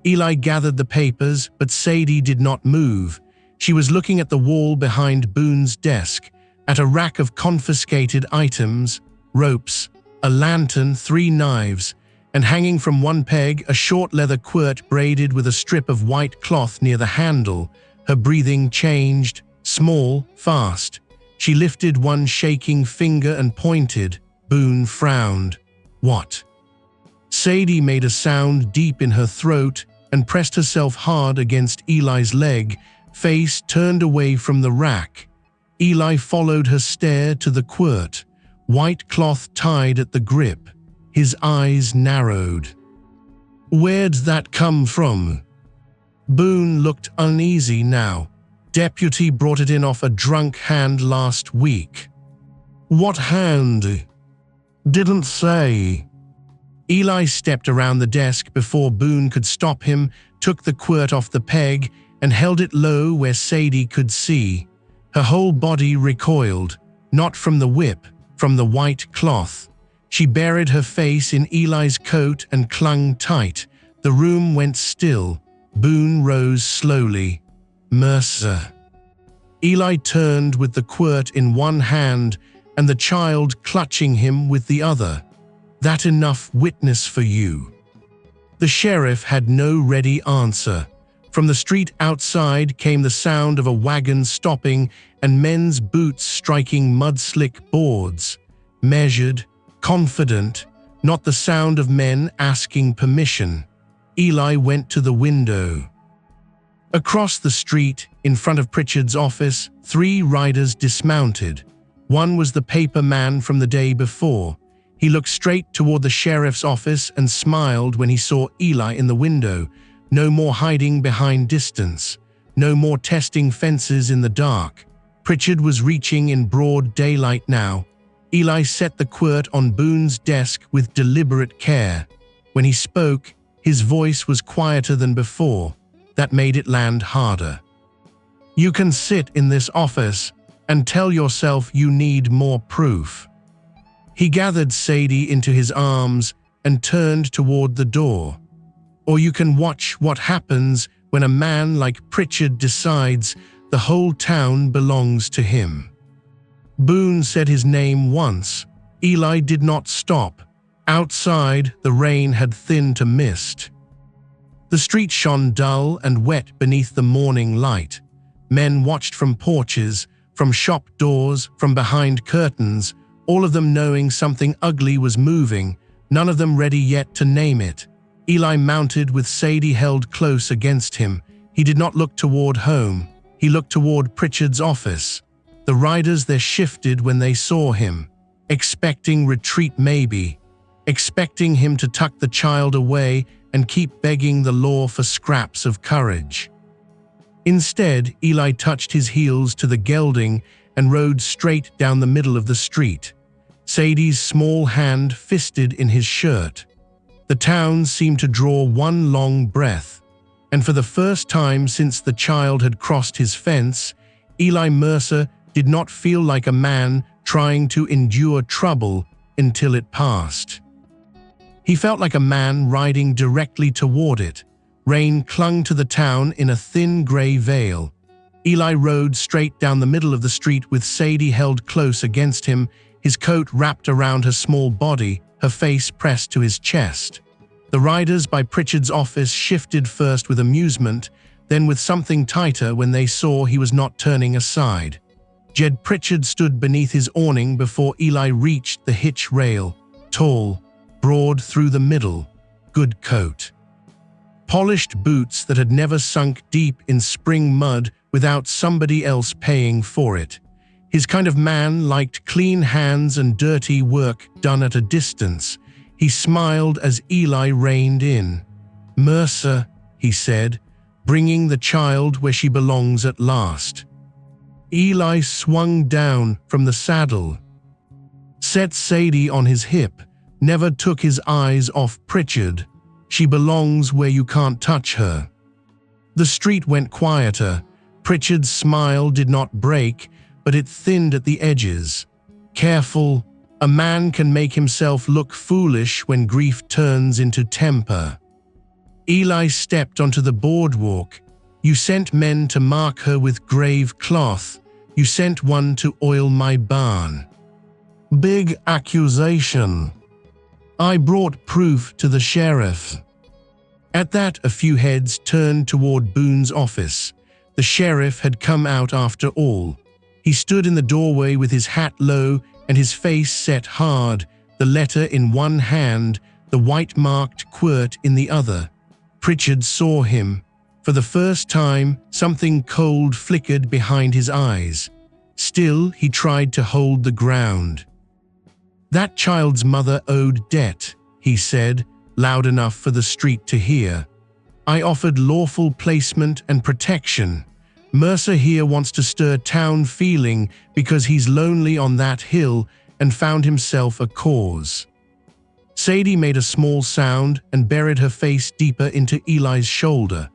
Eli gathered the papers, but Sadie did not move. She was looking at the wall behind Boone's desk, at a rack of confiscated items, ropes, a lantern, 3 knives, and hanging from one peg a short leather quirt braided with a strip of white cloth near the handle. Her breathing changed, small, fast. She lifted one shaking finger and pointed. Boone frowned. "What?" Sadie made a sound deep in her throat and pressed herself hard against Eli's leg, face turned away from the rack. Eli followed her stare to the quirt. white cloth tied at the grip. His eyes narrowed. "Where'd that come from?" Boone looked uneasy now. "Deputy brought it in off a drunk hand last week." "What hand?" "Didn't say." Eli stepped around the desk before Boone could stop him, took the quirt off the peg, and held it low where Sadie could see. Her whole body recoiled, not from the whip, from the white cloth. She buried her face in Eli's coat and clung tight. The room went still. Boone rose slowly. "Mercer." Eli turned with the quirt in one hand and the child clutching him with the other. "That enough witness for you?" The sheriff had no ready answer. From the street outside came the sound of a wagon stopping and men's boots striking mud-slick boards. Measured, confident, not the sound of men asking permission. Eli went to the window. Across the street, in front of Pritchard's office, 3 riders dismounted. One was the paper man from the day before. He looked straight toward the sheriff's office and smiled when he saw Eli in the window. No more hiding behind distance. No more testing fences in the dark. Pritchard was reaching in broad daylight now. Eli set the quirt on Boone's desk with deliberate care. When he spoke, his voice was quieter than before. That made it land harder. "You can sit in this office and tell yourself you need more proof." He gathered Sadie into his arms and turned toward the door. "Or you can watch what happens when a man like Pritchard decides the whole town belongs to him." Boone said his name once. Eli did not stop. Outside, the rain had thinned to mist. The street shone dull and wet beneath the morning light. Men watched from porches, from shop doors, from behind curtains, all of them knowing something ugly was moving, none of them ready yet to name it. Eli mounted with Sadie held close against him. He did not look toward home. He looked toward Pritchard's office. The riders there shifted when they saw him, expecting retreat maybe, expecting him to tuck the child away and keep begging the law for scraps of courage. Instead, Eli touched his heels to the gelding and rode straight down the middle of the street. Sadie's small hand fisted in his shirt. The town seemed to draw one long breath, and for the first time since the child had crossed his fence, Eli Mercer did not feel like a man trying to endure trouble until it passed. He felt like a man riding directly toward it. Rain clung to the town in a thin gray veil. Eli rode straight down the middle of the street with Sadie held close against him, his coat wrapped around her small body, her face pressed to his chest. The riders by Pritchard's office shifted first with amusement, then with something tighter when they saw he was not turning aside. Jed Pritchard stood beneath his awning before Eli reached the hitch rail, tall, broad through the middle, good coat. Polished boots that had never sunk deep in spring mud without somebody else paying for it. His kind of man liked clean hands and dirty work done at a distance. He smiled as Eli reined in. "Mercer," he said, "bringing the child where she belongs at last." Eli swung down from the saddle, set Sadie on his hip, never took his eyes off Pritchard. "She belongs where you can't touch her." The street went quieter. Pritchard's smile did not break, but it thinned at the edges. "Careful, a man can make himself look foolish when grief turns into temper." Eli stepped onto the boardwalk. "You sent men to mark her with grave cloth. You sent one to oil my barn." "Big accusation." "I brought proof to the sheriff." At that, a few heads turned toward Boone's office. The sheriff had come out after all. He stood in the doorway with his hat low and his face set hard, the letter in one hand, the white-marked quirt in the other. Pritchard saw him. For the first time, something cold flickered behind his eyes. Still, he tried to hold the ground. That child's mother owed debt, he said, loud enough for the street to hear. I offered lawful placement and protection. Mercer here wants to stir town feeling because he's lonely on that hill and found himself a cause. Sadie made a small sound and buried her face deeper into Eli's shoulder.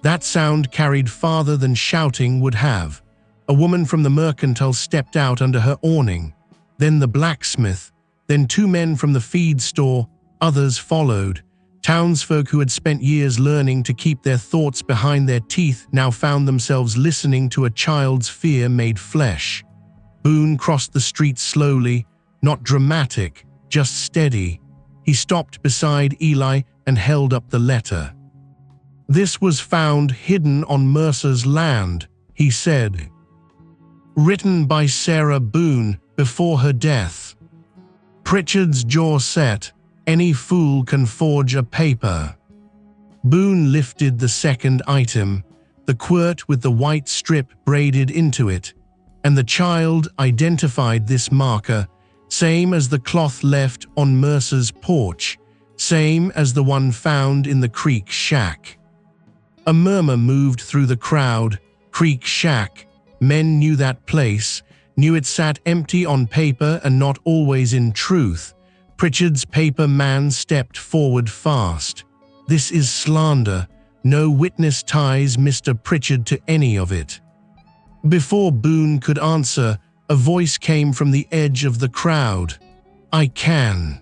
That sound carried farther than shouting would have. A woman from the mercantile stepped out under her awning. Then the blacksmith. Then two men from the feed store. Others followed. Townsfolk who had spent years learning to keep their thoughts behind their teeth now found themselves listening to a child's fear made flesh. Boone crossed the street slowly, not dramatic, just steady. He stopped beside Eli and held up the letter. This was found hidden on Mercer's land, he said. Written by Sarah Boone before her death. Pritchard's jaw set. Any fool can forge a paper. Boone lifted the second item, the quirt with the white strip braided into it, and the child identified this marker, same as the cloth left on Mercer's porch, same as the one found in the Creek Shack. A murmur moved through the crowd. Creek Shack. Men knew that place, knew it sat empty on paper and not always in truth. Pritchard's paper man stepped forward fast. This is slander. No witness ties Mr. Pritchard to any of it. Before Boone could answer, a voice came from the edge of the crowd. I can.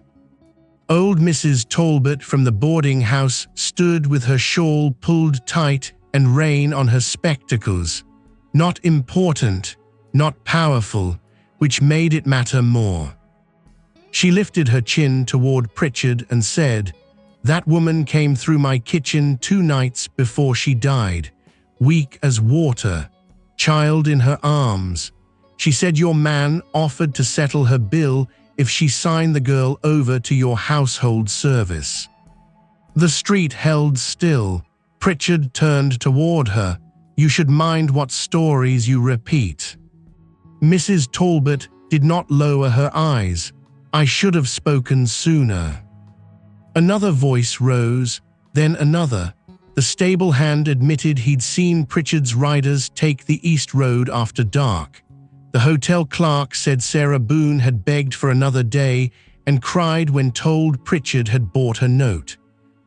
Old Mrs. Talbot from the boarding house stood with her shawl pulled tight and rain on her spectacles. Not important, not powerful, which made it matter more. She lifted her chin toward Pritchard and said, That woman came through my kitchen 2 nights before she died, weak as water, child in her arms. She said your man offered to settle her bill if she signed the girl over to your household service. The street held still. Pritchard turned toward her. You should mind what stories you repeat. Mrs. Talbot did not lower her eyes. I should have spoken sooner. Another voice rose, then another. The stable hand admitted he'd seen Pritchard's riders take the East Road after dark. The hotel clerk said Sarah Boone had begged for another day and cried when told Pritchard had bought her note.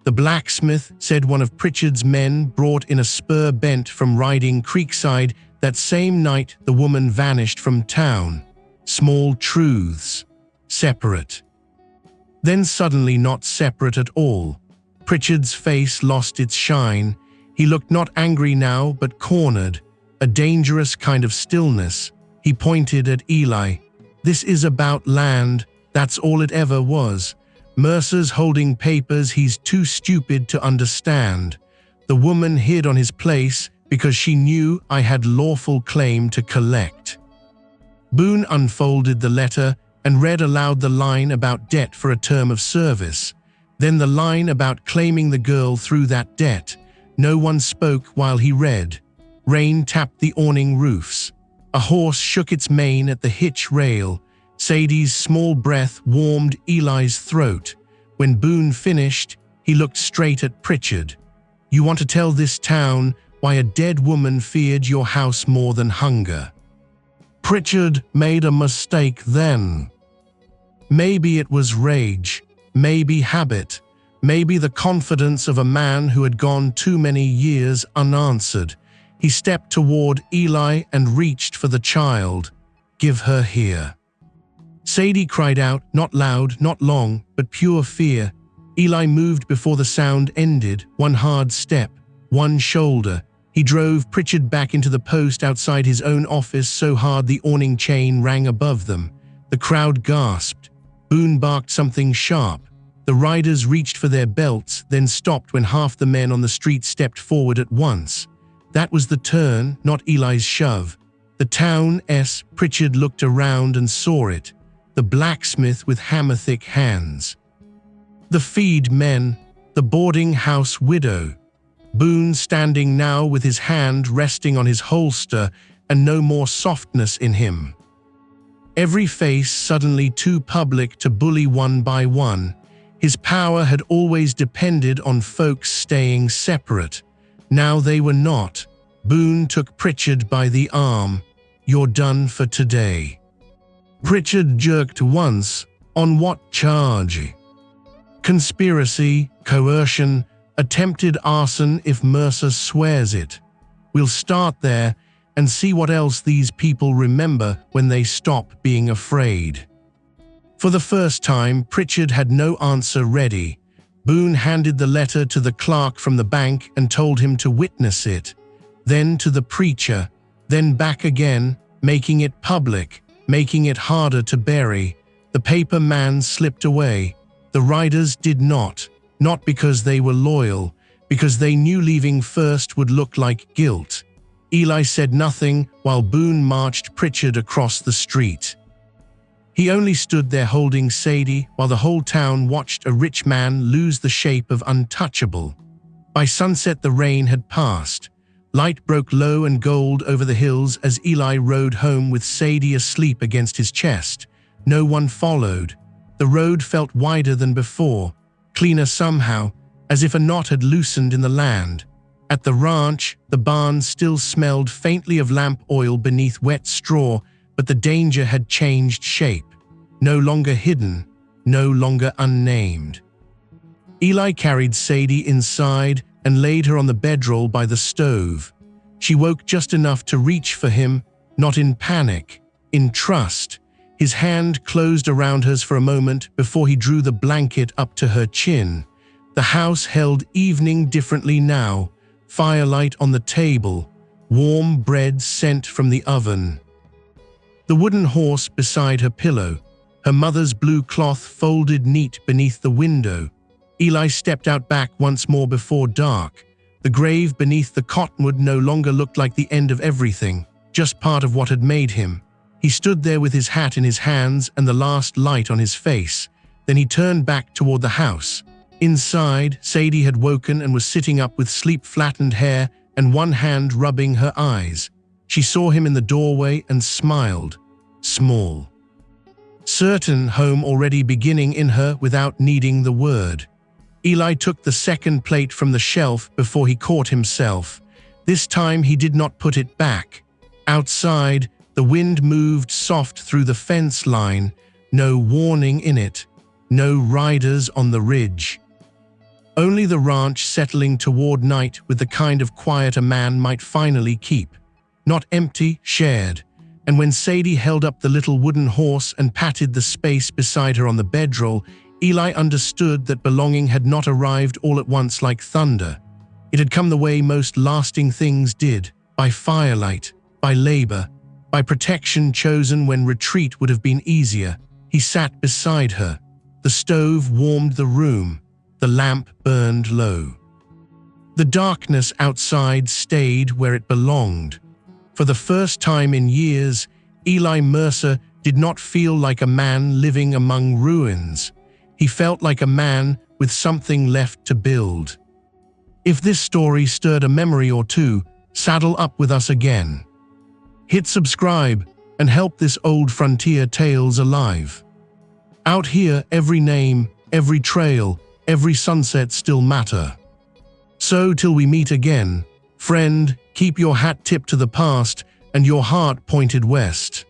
The blacksmith said one of Pritchard's men brought in a spur bent from riding Creekside that same night the woman vanished from town. Small truths. Separate. Then suddenly not separate at all. Pritchard's face lost its shine. He looked not angry now but cornered, a dangerous kind of stillness. He pointed at Eli. This is about land, that's all it ever was. Mercer's holding papers he's too stupid to understand. The woman hid on his place because she knew I had lawful claim to collect. Boone unfolded the letter and read aloud the line about debt for a term of service, then the line about claiming the girl through that debt. No one spoke while he read. Rain tapped the awning roofs. A horse shook its mane at the hitch rail. Sadie's small breath warmed Eli's throat. When Boone finished, he looked straight at Pritchard. You want to tell this town why a dead woman feared your house more than hunger? Pritchard made a mistake then. Maybe it was rage, maybe habit, maybe the confidence of a man who had gone too many years unanswered. He stepped toward Eli and reached for the child. Give her here. Sadie cried out, not loud, not long, but pure fear. Eli moved before the sound ended, one hard step, one shoulder. He drove Pritchard back into the post outside his own office so hard the awning chain rang above them. The crowd gasped. Boone barked something sharp. The riders reached for their belts, then stopped when half the men on the street stepped forward at once. That was the turn, not Eli's shove. The town S. Pritchard looked around and saw it. The blacksmith with hammer-thick hands. The feed men, the boarding house widow. Boone standing now with his hand resting on his holster and no more softness in him. every face suddenly too public to bully one by one. His power had always depended on folks staying separate. Now they were not. Boone took Pritchard by the arm. "You're done for today." Pritchard jerked once. "On what charge?" "Conspiracy, coercion, attempted arson if Mercer swears it. We'll start there and see what else these people remember when they stop being afraid." For the first time, Pritchard had no answer ready. Boone handed the letter to the clerk from the bank and told him to witness it, then to the preacher, then back again, making it public, making it harder to bury. The paper man slipped away. The writers did not because they were loyal, because they knew leaving first would look like guilt. Eli said nothing while Boone marched Pritchard across the street. He only stood there holding Sadie while the whole town watched a rich man lose the shape of untouchable. By sunset the rain had passed. Light broke low and gold over the hills as Eli rode home with Sadie asleep against his chest. No one followed. The road felt wider than before, cleaner somehow, as if a knot had loosened in the land. At the ranch, the barn still smelled faintly of lamp oil beneath wet straw, but the danger had changed shape. No longer hidden, no longer unnamed. Eli carried Sadie inside and laid her on the bedroll by the stove. She woke just enough to reach for him, not in panic, in trust. His hand closed around hers for a moment before he drew the blanket up to her chin. The house held evening differently now, firelight on the table, warm bread sent from the oven. The wooden horse beside her pillow, her mother's blue cloth folded neat beneath the window. Eli stepped out back once more before dark. The grave beneath the cottonwood no longer looked like the end of everything, just part of what had made him. He stood there with his hat in his hands and the last light on his face. Then he turned back toward the house. Inside, Sadie had woken and was sitting up with sleep-flattened hair and one hand rubbing her eyes. She saw him in the doorway and smiled. Small. Certain, home already beginning in her without needing the word. Eli took the second plate from the shelf before he caught himself. This time he did not put it back. Outside, the wind moved soft through the fence line, no warning in it, no riders on the ridge. Only the ranch settling toward night with the kind of quiet a man might finally keep. Not empty, shared. And when Sadie held up the little wooden horse and patted the space beside her on the bedroll, Eli understood that belonging had not arrived all at once like thunder. It had come the way most lasting things did, by firelight, by labor, by protection chosen when retreat would have been easier. He sat beside her. The stove warmed the room. The lamp burned low. The darkness outside stayed where it belonged. For the first time in years, Eli Mercer did not feel like a man living among ruins. He felt like a man with something left to build. If this story stirred a memory or two, saddle up with us again. Hit subscribe and help this old frontier tales alive. Out here, every name, every trail, every sunset still matter. So till we meet again, friend, keep your hat tipped to the past and your heart pointed west.